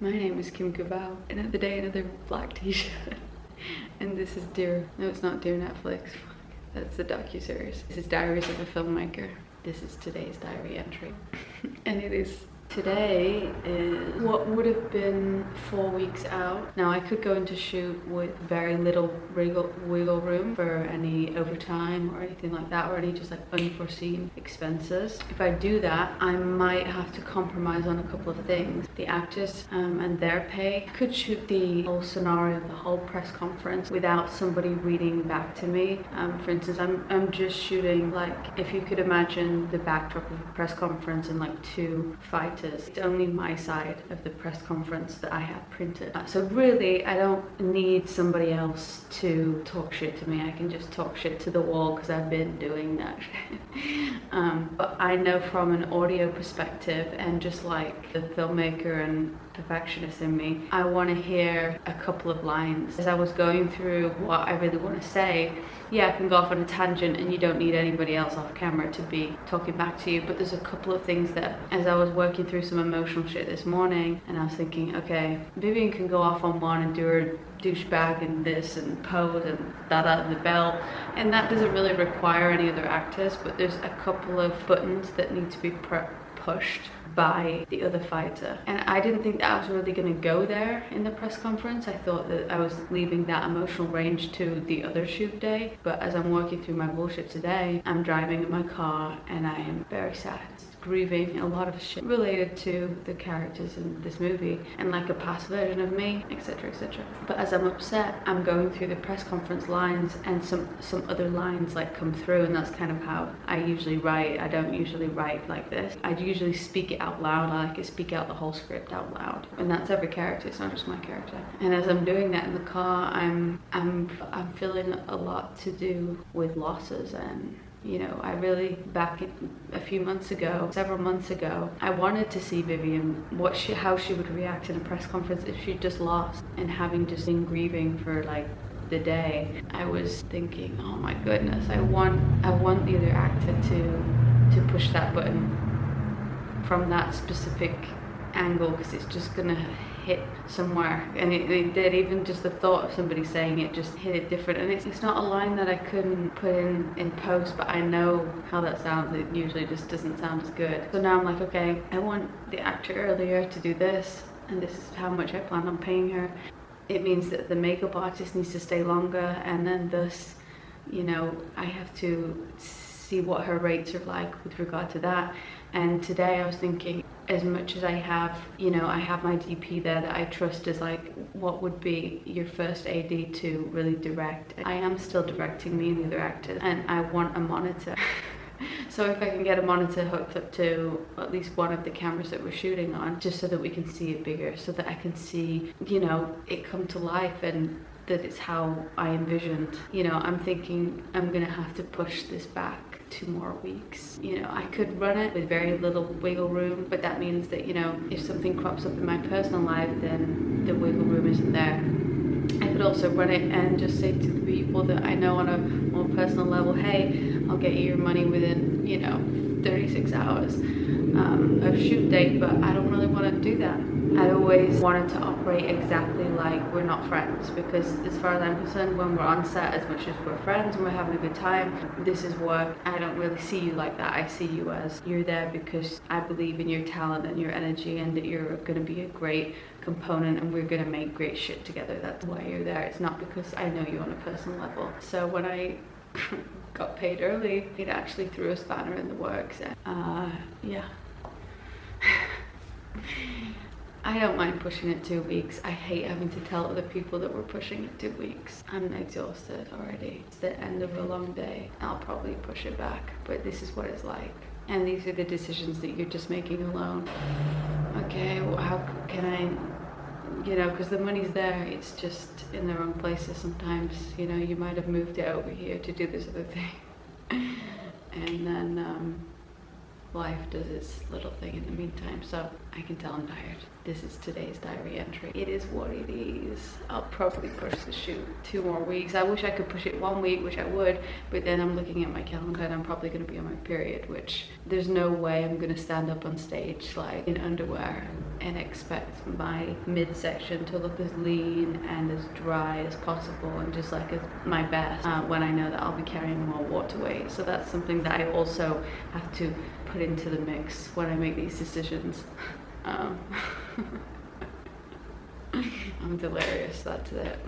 My name is Kim Cavell, and at the day another black t-shirt. And this is Dear, no it's not Dear Netflix, that's the docuseries. This is Diaries of a Filmmaker. This is today's diary entry. And it is, today is what would have been 4 weeks out. Now I could go into shoot with very little wiggle room for any overtime or anything like that, or any just like unforeseen expenses. If I do that, I might have to compromise on a couple of things. The actors and their pay. I could shoot the whole scenario, the whole press conference without somebody reading back to me. For instance, I'm just shooting, like, if you could imagine the backdrop of a press conference and like two fighters. It's only my side of the press conference that I have printed. So really, I don't need somebody else to talk shit to me. I can just talk shit to the wall because I've been doing that shit. But I know from an audio perspective, and just like the filmmaker and perfectionist in me, I want to hear a couple of lines. As I was going through what I really want to say, yeah, I can go off on a tangent and you don't need anybody else off camera to be talking back to you, but there's a couple of things that, as I was working through some emotional shit this morning, and I was thinking, okay, Vivian can go off on one and do her douchebag and this and pose and da-da and the bell, and that doesn't really require any other actors, but there's a couple of buttons that need to be pushed by the other fighter. And I didn't think that I was really going to go there in the press conference. I thought that I was leaving that emotional range to the other shoot day. But as I'm working through my bullshit today, I'm driving in my car and I am very sad. Grieving a lot of shit related to the characters in this movie and like a past version of me, etc, etc. But as I'm upset, I'm going through the press conference lines, and some other lines like come through, and that's kind of how I usually write. I don't usually write like this. I usually speak it out loud. I like to speak out the whole script out loud, and that's every character. It's not just my character. And as I'm doing that in the car, I'm feeling a lot to do with losses. And you know, I really, back a few months ago, several months ago, I wanted to see Vivian, how she would react in a press conference if she just lost. And having just been grieving for like the day, I was thinking, oh my goodness, I want the other actor to push that button from that specific angle, because it's just gonna hit somewhere. And it did. Even just the thought of somebody saying it just hit it different. And it's not a line that I couldn't put in post, but I know how that sounds. It usually just doesn't sound as good. So now I'm like, okay, I want the actor earlier to do this, and this is how much I plan on paying her. It means that the makeup artist needs to stay longer, and then thus, you know, I have to see what her rates are like with regard to that. And today I was thinking, as much as I have, you know, I have my DP there that I trust as like what would be your first AD to really direct. I am still directing me and the other actors, and I want a monitor. So if I can get a monitor hooked up to at least one of the cameras that we're shooting on, just so that we can see it bigger, so that I can see, you know, it come to life, and that it's how I envisioned. You know, I'm thinking I'm gonna have to push this back 2 more weeks. You know, I could run it with very little wiggle room, but that means that, you know, if something crops up in my personal life, then the wiggle room isn't there. I could also run it and just say to the people that I know on a more personal level, hey, I'll get you your money within, you know, 36 hours of shoot date, but I don't really want to do that. I always wanted to operate exactly like we're not friends, because as far as I'm concerned, when we're on set, as much as we're friends and we're having a good time, this is work. I don't really see you like that. I see you as you're there because I believe in your talent and your energy, and that you're going to be a great component and we're going to make great shit together. That's why you're there. It's not because I know you on a personal level. So when I got paid early, it actually threw a spanner in the works. Yeah. I don't mind pushing it 2 weeks. I hate having to tell other people that we're pushing it 2 weeks. I'm exhausted already. It's the end of a long day. I'll probably push it back, but this is what it's like. And these are the decisions that you're just making alone. Okay, well, how can I, you know, because the money's there, it's just in the wrong places sometimes. You know, you might have moved it over here to do this other thing. And then life does its little thing in the meantime. So I can tell I'm tired. This is today's diary entry. It is what it is. I'll probably push the shoot 2 more weeks. I wish I could push it 1 week, which I would, but then I'm looking at my calendar and I'm probably gonna be on my period, which there's no way I'm gonna stand up on stage like in underwear and expect my midsection to look as lean and as dry as possible and just like as my best when I know that I'll be carrying more water weight. So that's something that I also have to put into the mix when I make these decisions. I'm delirious, that's it.